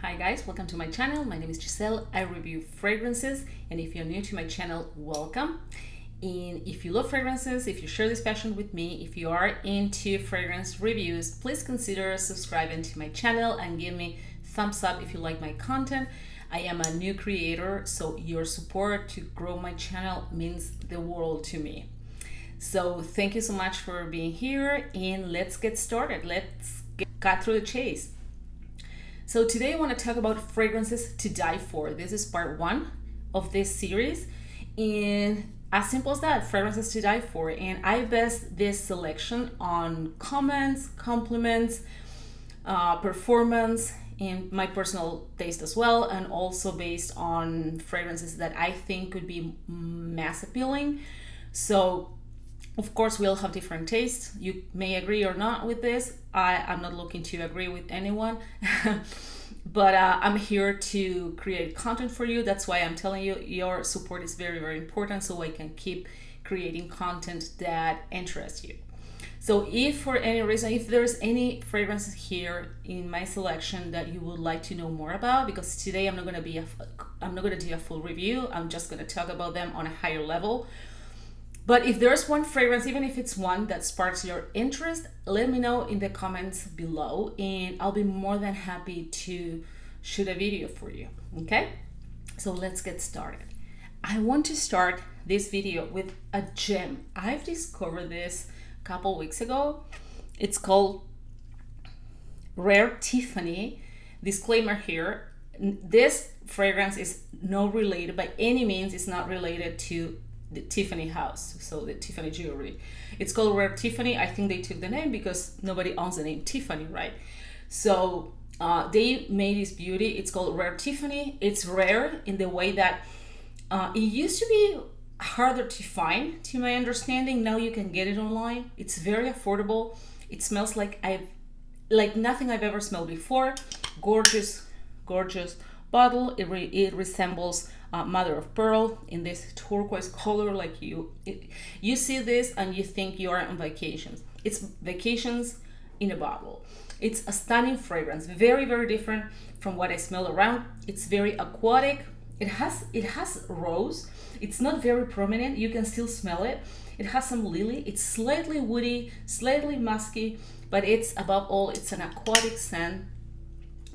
Hi guys, welcome to my channel. My name is Giselle. I review fragrances, and if you're new to my channel, welcome. And if you love fragrances, if you share this passion with me, if you are into fragrance reviews, please consider subscribing to my channel and give me thumbs up if you like my content. I am a new creator, so your support to grow my channel means the world to me. So thank you so much for being here, and let's get started. Let's cut through the chase. So today I want to talk about fragrances to die for. This is part 1 of this series, and as simple as that, fragrances to die for. And I base this selection on comments, compliments, performance, and my personal taste as well, and also based on fragrances that I think could be mass appealing. So of course, we all have different tastes. You may agree or not with this. I'm not looking to agree with anyone, but I'm here to create content for you. That's why I'm telling you your support is very, very important, so I can keep creating content that interests you. So if for any reason, if there's any fragrances here in my selection that you would like to know more about, because today I'm not going to do a full review. I'm just going to talk about them on a higher level. But if there's one fragrance, even if it's one that sparks your interest, let me know in the comments below, and I'll be more than happy to shoot a video for you, okay? So let's get started. I want to start this video with a gem. I've discovered this a couple weeks ago. It's called Rare Tiffany. Disclaimer here, this fragrance is not related by any means. It's not related to the Tiffany house, so the Tiffany jewelry. It's called Rare Tiffany. I think they took the name because nobody owns the name Tiffany, right? So they made this beauty. It's called Rare Tiffany. It's rare in the way that it used to be harder to find, to my understanding. Now you can get it online. It's very affordable. It smells like nothing I've ever smelled before. Gorgeous, gorgeous bottle. It resembles mother of pearl in this turquoise color. Like you see this and you think you are on vacations. It's vacations in a bottle. It's a stunning fragrance, very, very different from what I smell around. It's very aquatic. It has rose. It's not very prominent. You can still smell it. It has some lily. It's slightly woody, slightly musky, but it's above all, it's an aquatic scent,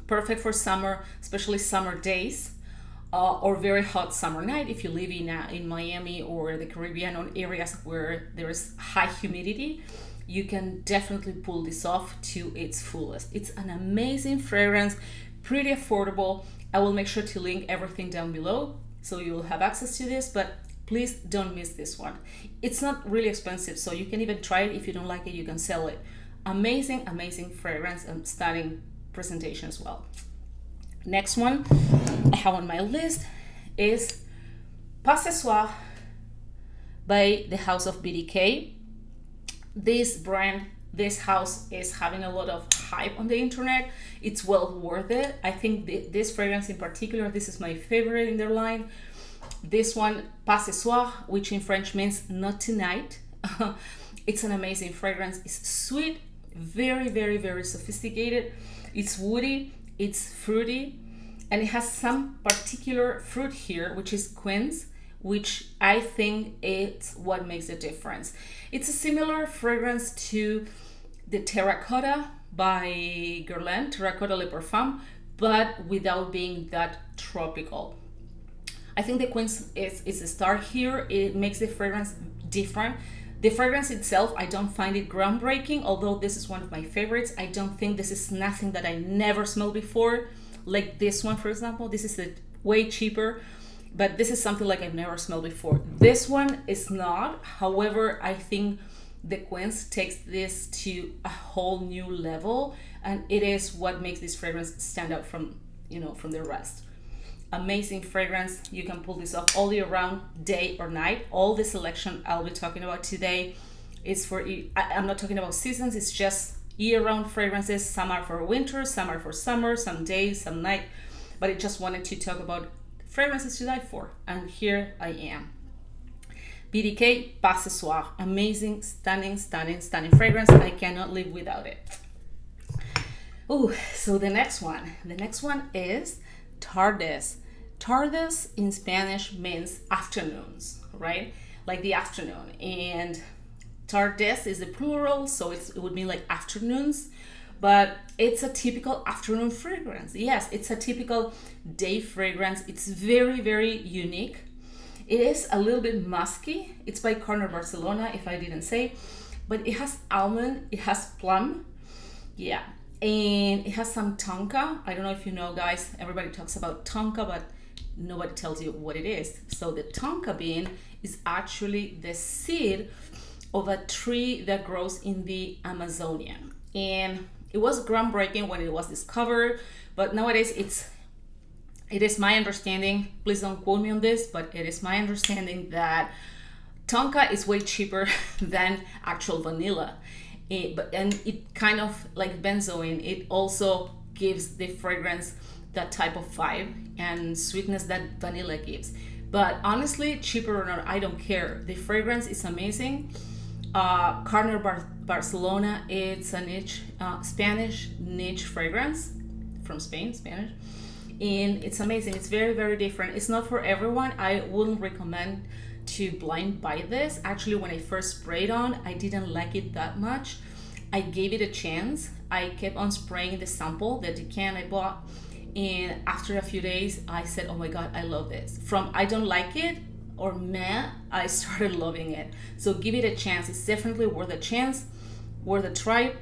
perfect for summer, especially summer days. Or very hot summer night if you live in Miami or the Caribbean, or areas where there is high humidity. You can definitely pull this off to its fullest. It's an amazing fragrance, pretty affordable. I will make sure to link everything down below so you will have access to this, but please don't miss this one. It's not really expensive, so you can even try it. If you don't like it, you can sell it. Amazing, amazing fragrance and stunning presentation as well. Next one I have on my list is Pas Ce Soir by the house of BDK. This brand, this house is having a lot of hype on the internet. It's well worth it. I think this fragrance in particular, this is my favorite in their line. This one, Pas Ce Soir, which in French means not tonight. It's an amazing fragrance. It's sweet, very, very, very sophisticated. It's woody. It's fruity, and it has some particular fruit here, which is quince, which I think it's what makes the difference. It's a similar fragrance to the Terracotta by Guerlain, Terracotta Le Parfum, but without being that tropical. I think the quince is a star here. It makes the fragrance different. The fragrance itself, I don't find it groundbreaking, although this is one of my favorites. I don't think this is nothing that I never smelled before, like this one, for example. This is way cheaper, but this is something like I've never smelled before. This one is not. However, I think the quince takes this to a whole new level, and it is what makes this fragrance stand out from the rest. Amazing fragrance. You can pull this off all year round, day or night. All the selection I'll be talking about today is for, I'm not talking about seasons, it's just year-round fragrances. Some are for winter, some are for summer, some days, some night, but I just wanted to talk about fragrances to die for, and here I am. BDK Pas Ce Soir, amazing, stunning, stunning, stunning fragrance. I cannot live without it. Oh, so the next one is Tardes. Tardes in Spanish means afternoons, right? Like the afternoon. And Tardes is the plural, so it would mean like afternoons, but it's a typical afternoon fragrance. Yes, it's a typical day fragrance. It's very, very unique. It is a little bit musky. It's by Carner, Barcelona, if I didn't say, but it has almond, it has plum, yeah, and it has some tonka. I don't know if you know, guys, everybody talks about tonka, but nobody tells you what it is. So the tonka bean is actually the seed of a tree that grows in the Amazonian, and it was groundbreaking when it was discovered, but nowadays it is my understanding, please don't quote me on this, but it is my understanding that tonka is way cheaper than actual vanilla. And it kind of like benzoin, it also gives the fragrance that type of vibe and sweetness that vanilla gives. But honestly, cheaper or not, I don't care. The fragrance is amazing. Carner Barcelona, it's a niche, Spanish niche fragrance from Spain, Spanish. And it's amazing. It's very, very different. It's not for everyone. I wouldn't recommend to blind buy this. Actually, when I first sprayed on, I didn't like it that much. I gave it a chance. I kept on spraying the sample, the decan I bought, and after a few days I said, oh my god, I love this. From I don't like it or meh, I started loving it. So give it a chance. It's definitely worth a chance, worth a try.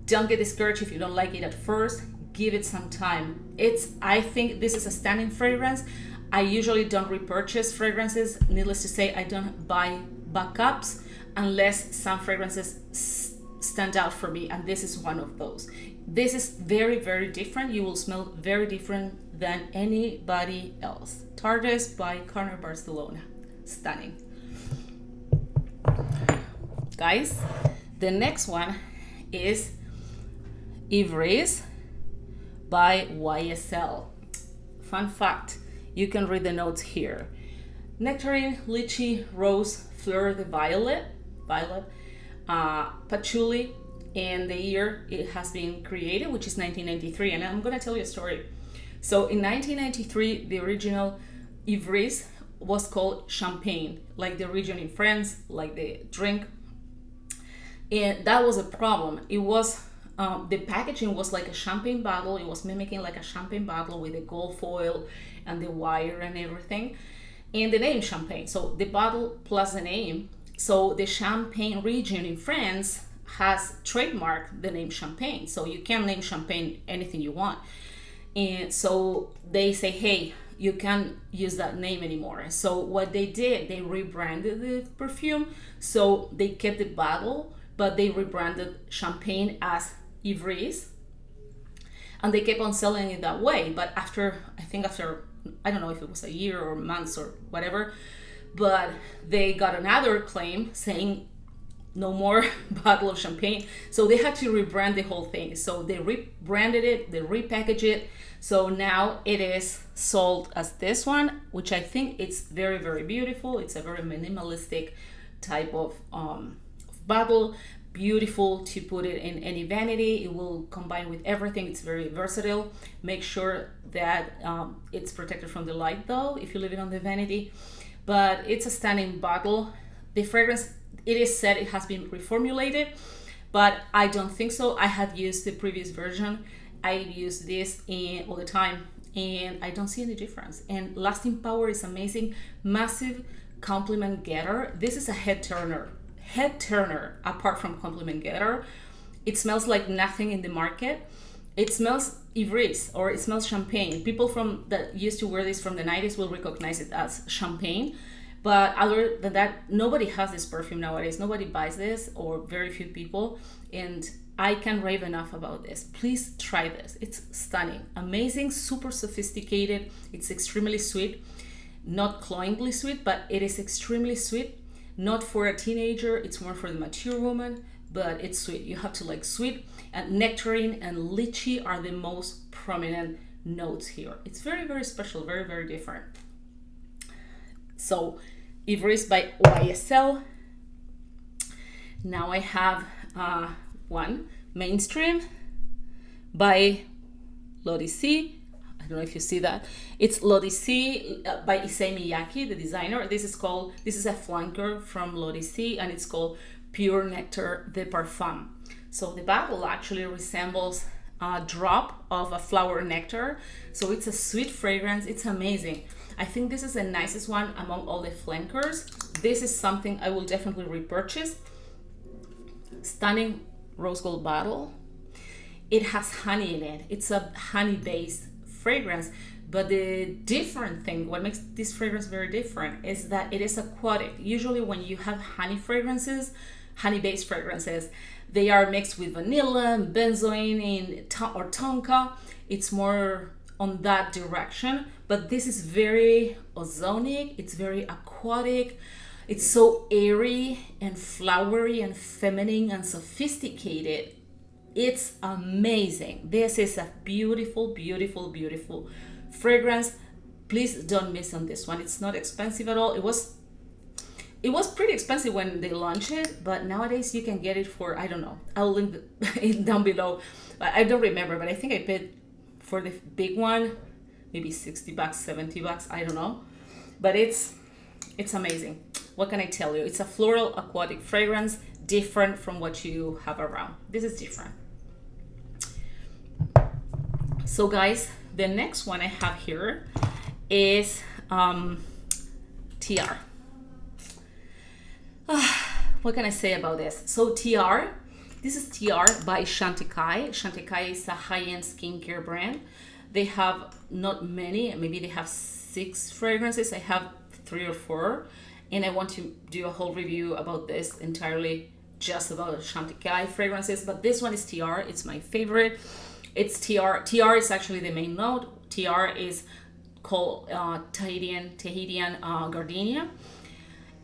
Don't get discouraged if you don't like it at first. Give it some time. I think this is a stunning fragrance. I usually don't repurchase fragrances. Needless to say, I don't buy backups unless some fragrances stand out for me, and this is one of those. This is very, very different. You will smell very different than anybody else. Tardes by Carner Barcelona. Stunning. Guys, the next one is Yvresse by YSL. Fun fact, you can read the notes here. Nectarine, lychee, rose, fleur de violet, patchouli, and the year it has been created, which is 1993. And I'm going to tell you a story. So in 1993, the original Yvresse was called champagne, like the region in France, like the drink. And that was a problem. It was the packaging was like a champagne bottle. It was mimicking like a champagne bottle with the gold foil and the wire and everything, and the name champagne. So the bottle plus the name. So the Champagne region in France has trademarked the name champagne. So you can name champagne anything you want. And so they say, hey, you can't use that name anymore. So what they did, they rebranded the perfume. So they kept the bottle, but they rebranded champagne as Yvresse, and they kept on selling it that way. But after I don't know if it was a year or months or whatever, but they got another claim saying no more bottle of champagne. So they had to rebrand the whole thing. So they rebranded it, they repackaged it. So now it is sold as this one, which I think it's very, very beautiful. It's a very minimalistic type of bottle. Beautiful to put it in any vanity. It will combine with everything. It's very versatile. Make sure that it's protected from the light though, if you leave it on the vanity. But it's a stunning bottle. The fragrance, it is said it has been reformulated, but I don't think so. I have used the previous version. I use this all the time, and I don't see any difference. And lasting power is amazing. Massive compliment getter. This is a head turner apart from compliment getter. It smells like nothing in the market. It smells Yvresse, or it smells champagne. People that used to wear this from the 90s will recognize it as champagne. But other than that, nobody has this perfume nowadays. Nobody buys this, or very few people. And I can rave enough about this. Please try this. It's stunning, amazing, super sophisticated. It's extremely sweet, not cloyingly sweet, but it is extremely sweet. Not for a teenager, it's more for the mature woman, but it's sweet. You have to like sweet, and nectarine and lychee are the most prominent notes here. It's very, very special, very, very different. So Yvresse by YSL. Now I have one mainstream. by L'Odyssey. I don't know if you see that. It's L'Odyssey by Issey Miyake, the designer. This is a flanker from L'Odyssey, and it's called Pure Nectar de Parfum. So the bottle actually resembles a drop of a flower nectar. So it's a sweet fragrance. It's amazing. I think this is the nicest one among all the flankers. This is something I will definitely repurchase. Stunning rose gold bottle. It has honey in it. It's a honey-based fragrance, but the different thing, what makes this fragrance very different, is that it is aquatic. Usually when you have honey fragrances, honey-based fragrances, they are mixed with vanilla, benzoin, or tonka. It's more on that direction, but this is very ozonic. It's very aquatic. It's so airy and flowery and feminine and sophisticated. It's amazing. This is a beautiful, beautiful, beautiful fragrance. Please don't miss on this one. It's not expensive at all. It was pretty expensive when they launched it, but nowadays you can get it for, I don't know, I'll link it down below. I don't remember, but I think I paid for the big one maybe $60, $70, I don't know. But it's amazing. What can I tell you? It's a floral aquatic fragrance, different from what you have around. This is different. So guys, the next one I have here is Tiare. What can I say about this? So Tiare, this is Tiare by Chantecaille. Chantecaille is a high-end skincare brand. They have not many, maybe they have 6 fragrances. I have 3 or 4, and I want to do a whole review about this entirely just about Chantecaille fragrances, but this one is Tiare. It's my favorite. It's Tiare. Tiare is actually the main note. Tiare is called Tahitian gardenia,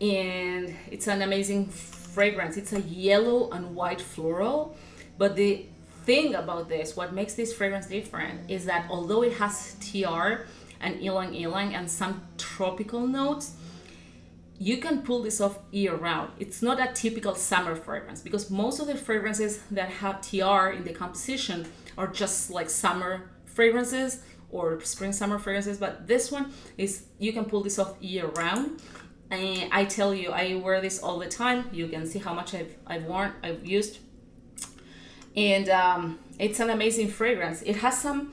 and it's an amazing fragrance. It's a yellow and white floral, but the thing about this, what makes this fragrance different, is that although it has Tiare and ylang ylang and some tropical notes, you can pull this off year round. It's not a typical summer fragrance, because most of the fragrances that have Tiare in the composition are just like summer fragrances or spring summer fragrances, but this one is, you can pull this off year round. And I tell you, I wear this all the time. You can see how much I've used, and it's an amazing fragrance. It has some,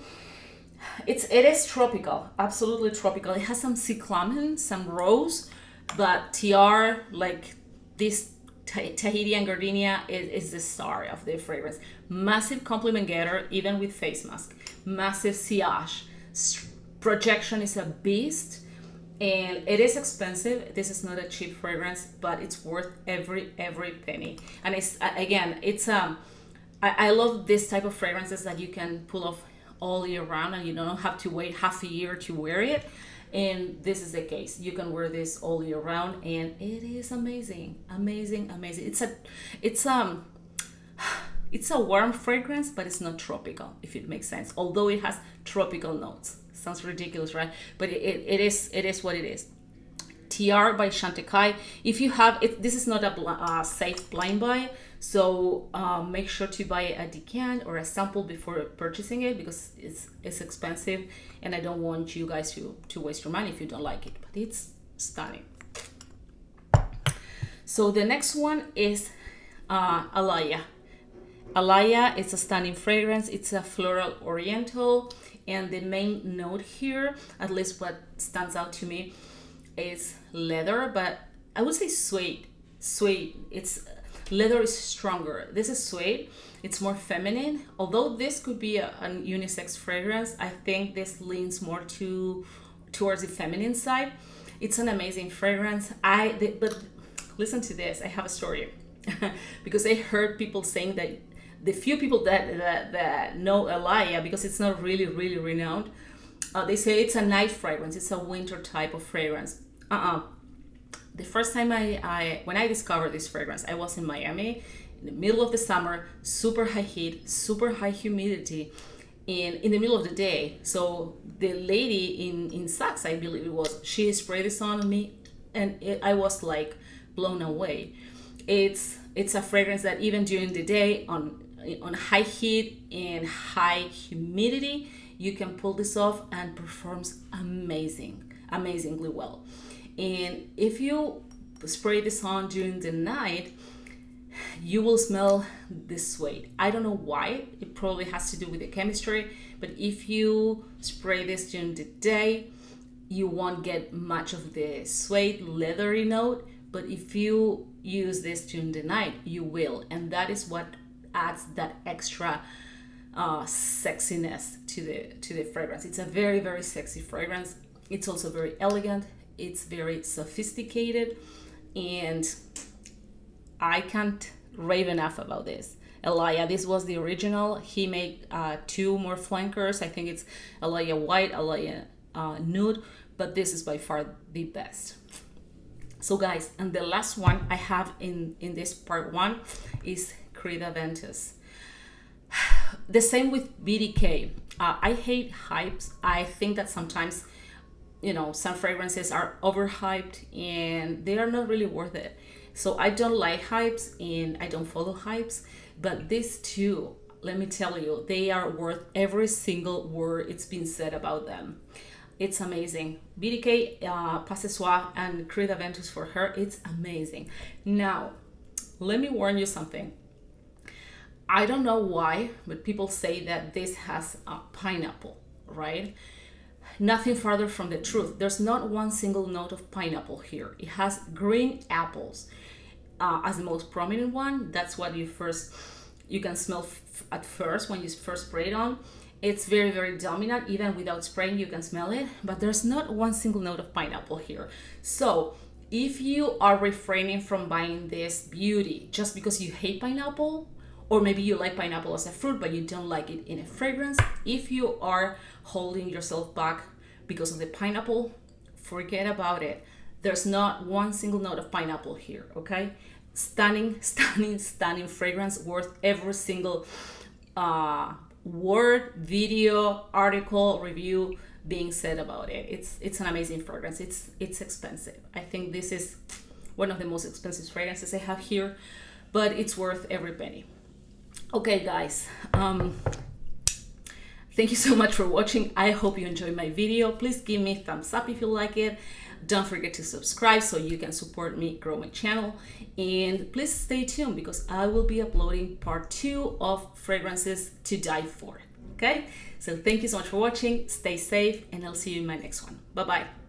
it is tropical, absolutely tropical. It has some cyclamen, some rose, but Tiare, like this Tahitian gardenia, is the star of the fragrance. Massive compliment getter, even with face mask. Massive sillage. Projection is a beast, and it is expensive. This is not a cheap fragrance, but it's worth every penny. And it's I love this type of fragrances that you can pull off all year round, and you don't have to wait half a year to wear it. And this is the case. You can wear this all year round, and it is amazing, amazing, amazing. It's a warm fragrance, but it's not tropical, if it makes sense. Although it has tropical notes. Sounds ridiculous, right? But it is what it is. Tiare by Chantecaille. If you have it, this is not a safe blind buy, so make sure to buy a decant or a sample before purchasing it, because it's expensive, and I don't want you guys to waste your money if you don't like it. But it's stunning. So the next one is Alaïa. Alaïa is a stunning fragrance. It's a floral oriental, and the main note here, at least what stands out to me, is leather, but I would say suede. Leather is stronger. This is suede. It's more feminine. Although this could be a unisex fragrance, I think this leans more towards the feminine side. It's an amazing fragrance. But listen to this. I have a story because I heard people saying that the few people that know Alaïa, because it's not really renowned, they say it's a night fragrance. It's a winter type of fragrance. The first time when I discovered this fragrance, I was in Miami in the middle of the summer, super high heat, super high humidity, in the middle of the day. So the lady in Saks, I believe it was, she sprayed this on me, and I was like blown away. It's a fragrance that even during the day, on on high heat and high humidity, you can pull this off and performs amazingly well. And if you spray this on during the night, you will smell the suede. I don't know why. It probably has to do with the chemistry, but if you spray this during the day, you won't get much of the suede leathery note, but if you use this during the night, you will, and that is what adds that extra sexiness to the fragrance. It's a very sexy fragrance. It's also very elegant. It's very sophisticated, and I can't rave enough about this. Alaïa, this was the original. He made 2 more flankers. I think it's Alaïa White, Alaïa Nude, but this is by far the best. So guys, and the last one I have in this part 1 is Aventus. The same with BDK. I hate hypes. I think that sometimes, you know, some fragrances are overhyped and they are not really worth it. So I don't like hypes and I don't follow hypes, but these two, let me tell you, they are worth every single word it's been said about them. It's amazing. BDK Pas Ce Soir and Aventus for her, it's amazing. Now, let me warn you something. I don't know why, but people say that this has a pineapple, right? Nothing farther from the truth. There's not one single note of pineapple here. It has green apples as the most prominent one. That's what you can smell at first when you first spray it on. It's very dominant. Even without spraying, you can smell it, but there's not one single note of pineapple here. So if you are refraining from buying this beauty just because you hate pineapple, or maybe you like pineapple as a fruit but you don't like it in a fragrance, if you are holding yourself back because of the pineapple, forget about it. There's not one single note of pineapple here, okay? Stunning fragrance, worth every single word, video, article, review being said about it. It's an amazing fragrance. It's expensive. I think this is one of the most expensive fragrances I have here, but it's worth every penny. Okay guys, thank you so much for watching. I hope you enjoyed my video. Please give me a thumbs up if you like it. Don't forget to subscribe so you can support me grow my channel, and please stay tuned because I will be uploading part 2 of fragrances to die for. Okay, so thank you so much for watching. Stay safe and I'll see you in my next one. Bye bye.